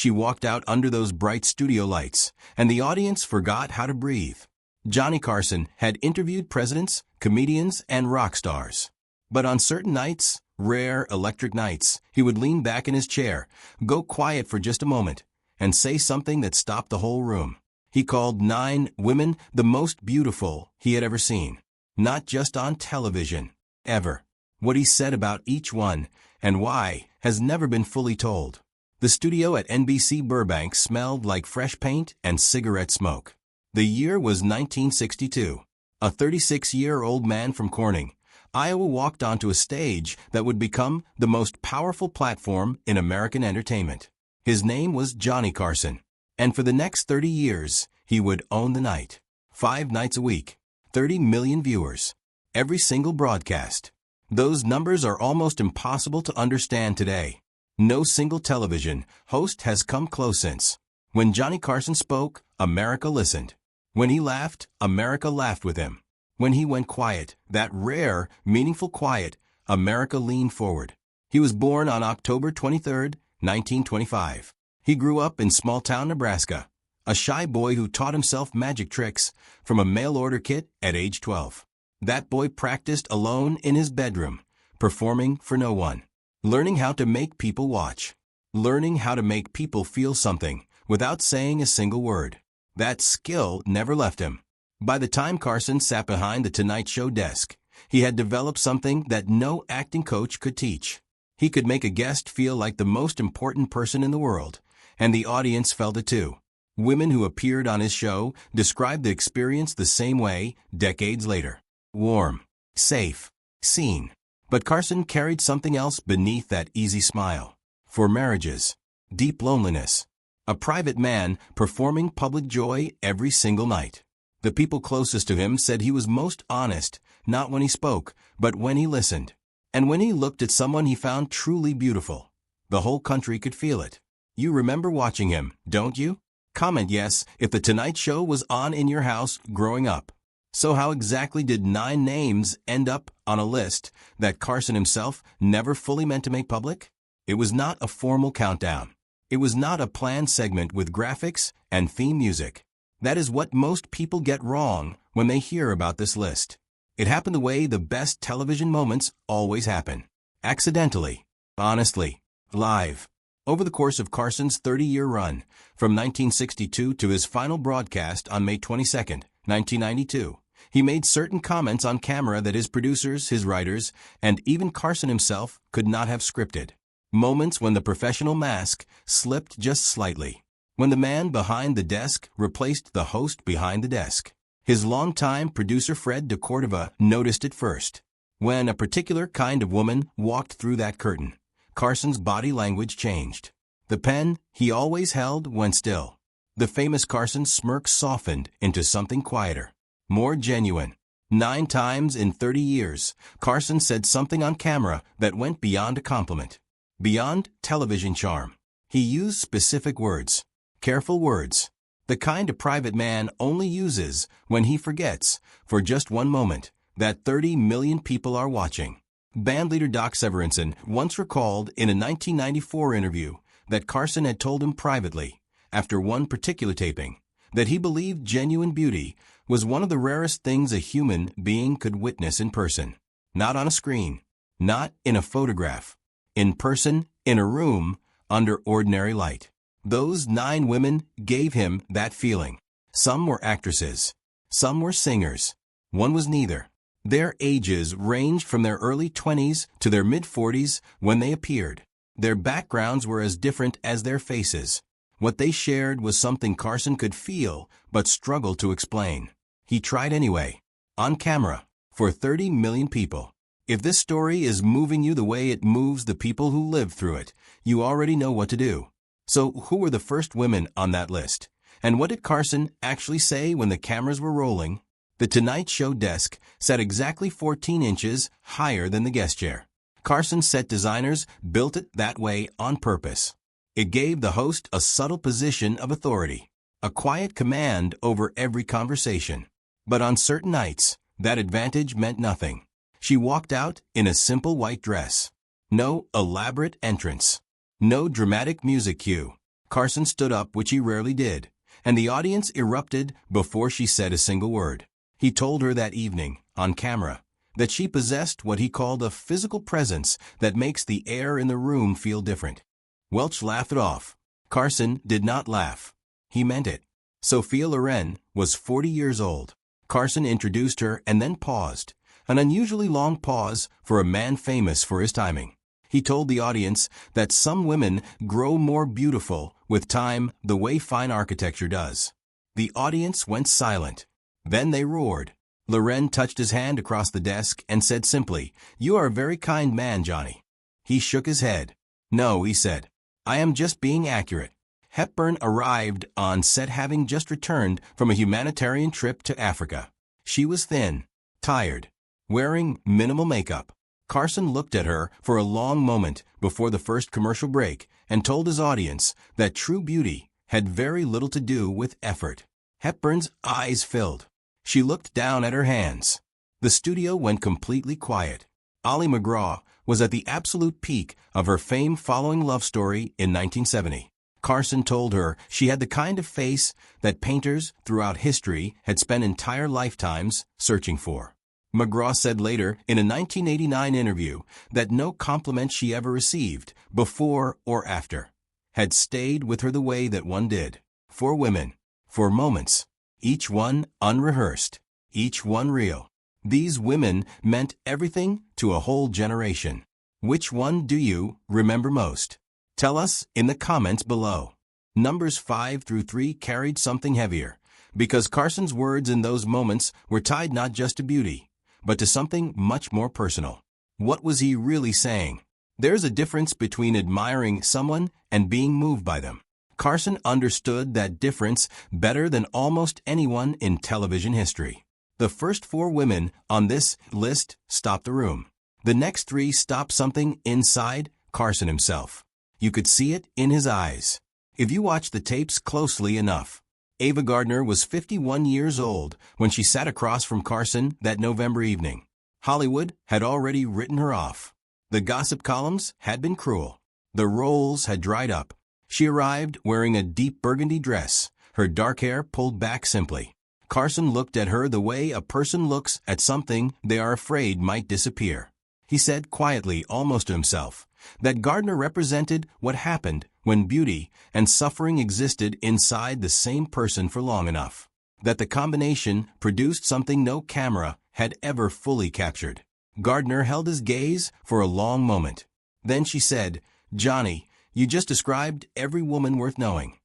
She walked out under those bright studio lights, and the audience forgot how to breathe. Johnny Carson had interviewed presidents, comedians, and rock stars. But on certain nights, rare electric nights, he would lean back in his chair, go quiet for just a moment, and say something that stopped the whole room. He called 9 women the most beautiful he had ever seen. Not just on television. Ever. What he said about each one, and why, has never been fully told. The studio at NBC Burbank smelled like fresh paint and cigarette smoke. The year was 1962. A 36-year-old man from Corning, Iowa walked onto a stage that would become the most powerful platform in American entertainment. His name was Johnny Carson. And for the next 30 years, he would own the night. 5 nights a week. 30 million viewers. Every single broadcast. Those numbers are almost impossible to understand today. No single television host has come close since. When Johnny Carson spoke, America listened. When he laughed, America laughed with him. When he went quiet, that rare, meaningful quiet, America leaned forward. He was born on October 23, 1925. He grew up in small-town Nebraska, a shy boy who taught himself magic tricks from a mail-order kit at age 12. That boy practiced alone in his bedroom, performing for no one, learning how to make people watch, learning how to make people feel something without saying a single word. That skill never left him. By the time Carson sat behind the Tonight Show desk, he had developed something that no acting coach could teach. He could make a guest feel like the most important person in the world, and the audience felt it too. Women who appeared on his show described the experience the same way decades later. Warm, safe, seen. But Carson carried something else beneath that easy smile. For marriages, deep loneliness. A private man performing public joy every single night. The people closest to him said he was most honest, not when he spoke, but when he listened. And when he looked at someone he found truly beautiful. The whole country could feel it. You remember watching him, don't you? Comment yes if The Tonight Show was on in your house growing up. So how exactly did 9 names end up on a list that Carson himself never fully meant to make public? It was not a formal countdown. It was not a planned segment with graphics and theme music. That is what most people get wrong when they hear about this list. It happened the way the best television moments always happen. Accidentally. Honestly. Live. Over the course of Carson's 30-year run, from 1962 to his final broadcast on May 22, 1992, he made certain comments on camera that his producers, his writers, and even Carson himself could not have scripted. Moments when the professional mask slipped just slightly. When the man behind the desk replaced the host behind the desk. His longtime producer Fred de Cordova noticed it first. When a particular kind of woman walked through that curtain, Carson's body language changed. The pen he always held went still. The famous Carson smirk softened into something quieter, more genuine. 9 times in 30 years, Carson said something on camera that went beyond a compliment. Beyond television charm. He used specific words. Careful words. The kind a private man only uses when he forgets, for just one moment, that 30 million people are watching. Bandleader Doc Severinsen once recalled in a 1994 interview that Carson had told him privately, after one particular taping, that he believed genuine beauty was one of the rarest things a human being could witness in person. Not on a screen. Not in a photograph. In person, in a room, under ordinary light. Those 9 women gave him that feeling. Some were actresses. Some were singers. One was neither. Their ages ranged from their early 20s to their mid-40s when they appeared. Their backgrounds were as different as their faces. What they shared was something Carson could feel but struggled to explain. He tried anyway. On camera. For 30 million people. If this story is moving you the way it moves the people who lived through it, you already know what to do. So who were the first women on that list? And what did Carson actually say when the cameras were rolling? The Tonight Show desk sat exactly 14 inches higher than the guest chair. Carson's set designers built it that way on purpose. It gave the host a subtle position of authority, a quiet command over every conversation. But on certain nights, that advantage meant nothing. She walked out in a simple white dress. No elaborate entrance. No dramatic music cue. Carson stood up, which he rarely did, and the audience erupted before she said a single word. He told her that evening, on camera, that she possessed what he called a physical presence that makes the air in the room feel different. Welch laughed it off. Carson did not laugh. He meant it. Sophia Loren was 40 years old. Carson introduced her and then paused, an unusually long pause for a man famous for his timing. He told the audience that some women grow more beautiful with time the way fine architecture does. The audience went silent. Then they roared. Loren touched his hand across the desk and said simply, "You are a very kind man, Johnny." He shook his head. "No," he said. "I am just being accurate." Hepburn arrived on set having just returned from a humanitarian trip to Africa. She was thin, tired, wearing minimal makeup. Carson looked at her for a long moment before the first commercial break and told his audience that true beauty had very little to do with effort. Hepburn's eyes filled. She looked down at her hands. The studio went completely quiet. Ollie McGraw was at the absolute peak of her fame following Love Story in 1970. Carson told her she had the kind of face that painters throughout history had spent entire lifetimes searching for. McGraw said later in a 1989 interview that no compliment she ever received, before or after, had stayed with her the way that one did. 4 women, 4 moments, each one unrehearsed, each one real. These women meant everything to a whole generation. Which one do you remember most? Tell us in the comments below. Numbers 5 through 3 carried something heavier, because Carson's words in those moments were tied not just to beauty, but to something much more personal. What was he really saying? There's a difference between admiring someone and being moved by them. Carson understood that difference better than almost anyone in television history. The first 4 women on this list stopped the room. The next 3 stopped something inside Carson himself. You could see it in his eyes. If you watch the tapes closely enough. Ava Gardner was 51 years old when she sat across from Carson that November evening. Hollywood had already written her off. The gossip columns had been cruel. The roles had dried up. She arrived wearing a deep burgundy dress, her dark hair pulled back simply. Carson looked at her the way a person looks at something they are afraid might disappear. He said quietly, almost to himself, that Gardner represented what happened when beauty and suffering existed inside the same person for long enough. That the combination produced something no camera had ever fully captured. Gardner held his gaze for a long moment. Then she said, "Johnny, you just described every woman worth knowing."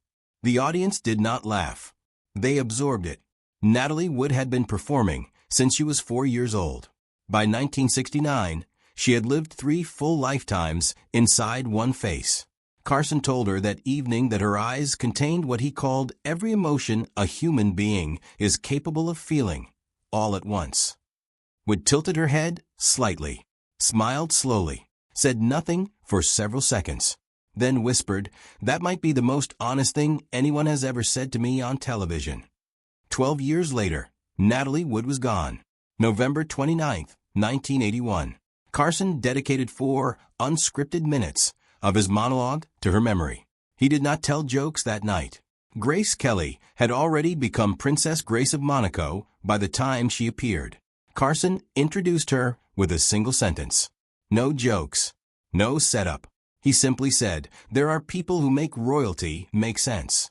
The audience did not laugh. They absorbed it. Natalie Wood had been performing since she was 4 years old. By 1969, she had lived 3 full lifetimes inside one face. Carson told her that evening that her eyes contained what he called every emotion a human being is capable of feeling, all at once. Wood tilted her head slightly, smiled slowly, said nothing for several seconds, then whispered, "That might be the most honest thing anyone has ever said to me on television." 12 years later, Natalie Wood was gone. November 29, 1981. Carson dedicated 4 unscripted minutes of his monologue to her memory. He did not tell jokes that night. Grace Kelly had already become Princess Grace of Monaco by the time she appeared. Carson introduced her with a single sentence. No jokes, no setup. He simply said, "There are people who make royalty make sense."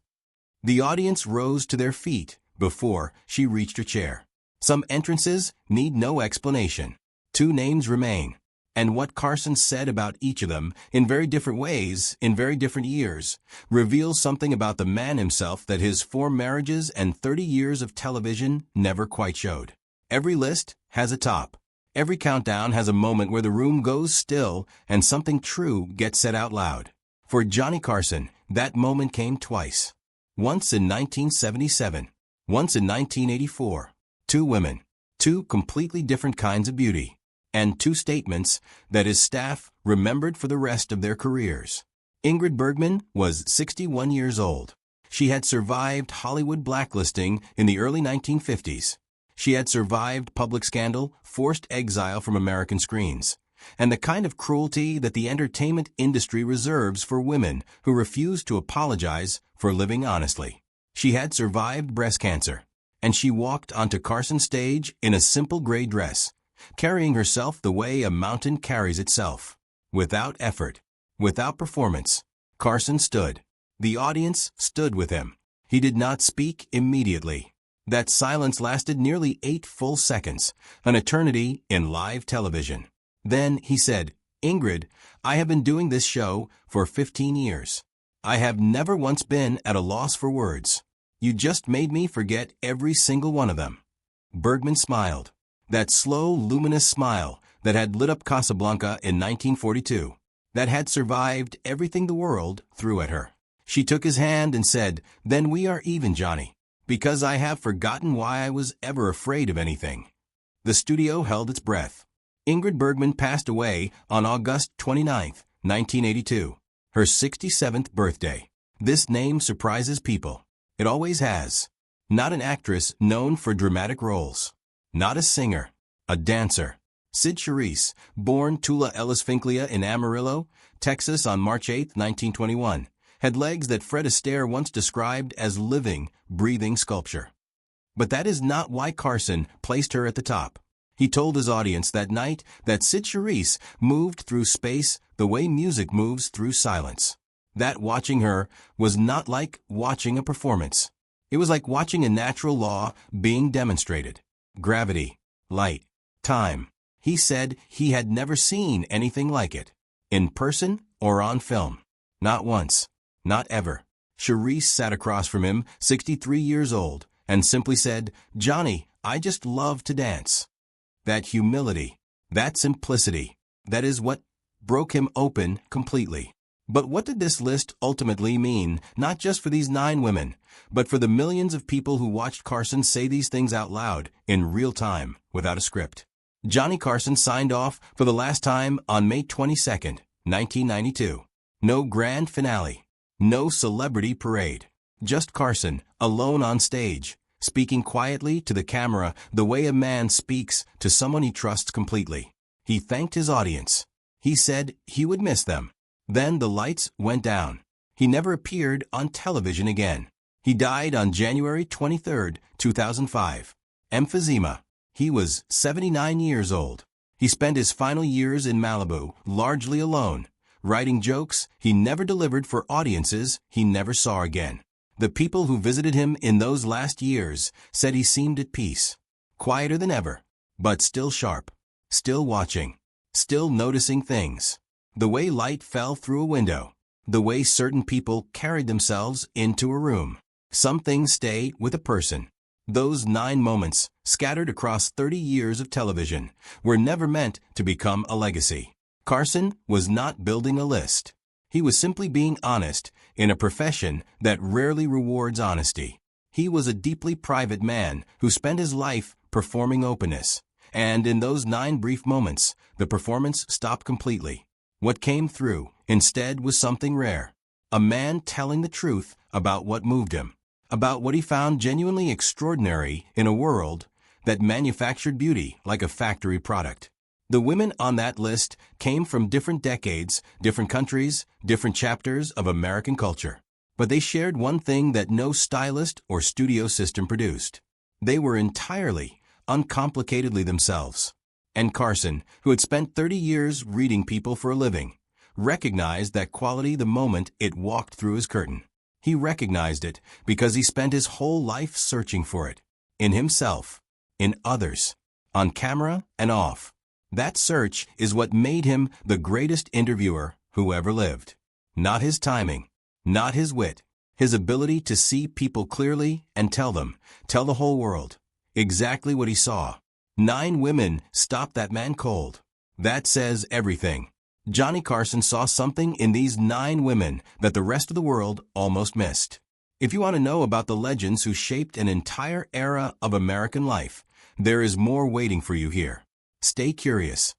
The audience rose to their feet before she reached her chair. Some entrances need no explanation. 2 names remain, and what Carson said about each of them in very different ways, in very different years, reveals something about the man himself that his 4 marriages and 30 years of television never quite showed. Every list has a top. Every countdown has a moment where the room goes still and something true gets said out loud. For Johnny Carson, that moment came twice. Once in 1977, once in 1984. 2 women, 2 completely different kinds of beauty, and 2 statements that his staff remembered for the rest of their careers. Ingrid Bergman was 61 years old. She had survived Hollywood blacklisting in the early 1950s. She had survived public scandal, forced exile from American screens. and the kind of cruelty that the entertainment industry reserves for women who refuse to apologize for living honestly. She had survived breast cancer, and she walked onto Carson's stage in a simple gray dress, carrying herself the way a mountain carries itself. Without effort, without performance, Carson stood. The audience stood with him. He did not speak immediately. That silence lasted nearly 8 full seconds, an eternity in live television. Then he said, "Ingrid, I have been doing this show for 15 years. I have never once been at a loss for words. You just made me forget every single one of them." Bergman smiled. That slow, luminous smile that had lit up Casablanca in 1942, that had survived everything the world threw at her. She took his hand and said, "Then we are even, Johnny, because I have forgotten why I was ever afraid of anything." The studio held its breath. Ingrid Bergman passed away on August 29, 1982, her 67th birthday. This name surprises people. It always has. Not an actress known for dramatic roles. Not a singer. A dancer. Sid Charisse, born Tula Ellis Finklia in Amarillo, Texas on March 8, 1921, had legs that Fred Astaire once described as living, breathing sculpture. But that is not why Carson placed her at the top. He told his audience that night that Sid Charisse moved through space the way music moves through silence. That watching her was not like watching a performance. It was like watching a natural law being demonstrated. Gravity, light, time. He said he had never seen anything like it, in person or on film. Not once. Not ever. Charisse sat across from him, 63 years old, and simply said, "Johnny, I just love to dance." That humility, that simplicity, that is what broke him open completely. But what did this list ultimately mean, not just for these 9 women, but for the millions of people who watched Carson say these things out loud, in real time, without a script? Johnny Carson signed off for the last time on May 22, 1992. No grand finale. No celebrity parade. Just Carson, alone on stage, speaking quietly to the camera the way a man speaks to someone he trusts completely. He thanked his audience. He said he would miss them. Then the lights went down. He never appeared on television again. He died on January 23, 2005. Emphysema. He was 79 years old. He spent his final years in Malibu, largely alone, writing jokes he never delivered for audiences he never saw again. The people who visited him in those last years said he seemed at peace, quieter than ever, but still sharp, still watching, still noticing things. The way light fell through a window, the way certain people carried themselves into a room. Some things stay with a person. Those 9 moments, scattered across 30 years of television, were never meant to become a legacy. Carson was not building a list. He was simply being honest in a profession that rarely rewards honesty. He was a deeply private man who spent his life performing openness. And in those 9 brief moments, the performance stopped completely. What came through, instead, was something rare. A man telling the truth about what moved him, about what he found genuinely extraordinary in a world that manufactured beauty like a factory product. The women on that list came from different decades, different countries, different chapters of American culture. But they shared one thing that no stylist or studio system produced. They were entirely, uncomplicatedly themselves. And Carson, who had spent 30 years reading people for a living, recognized that quality the moment it walked through his curtain. He recognized it because he spent his whole life searching for it. In himself, in others, on camera and off. That search is what made him the greatest interviewer who ever lived. Not his timing, not his wit, his ability to see people clearly and tell the whole world, exactly what he saw. 9 women stopped that man cold. That says everything. Johnny Carson saw something in these 9 women that the rest of the world almost missed. If you want to know about the legends who shaped an entire era of American life, there is more waiting for you here. Stay curious.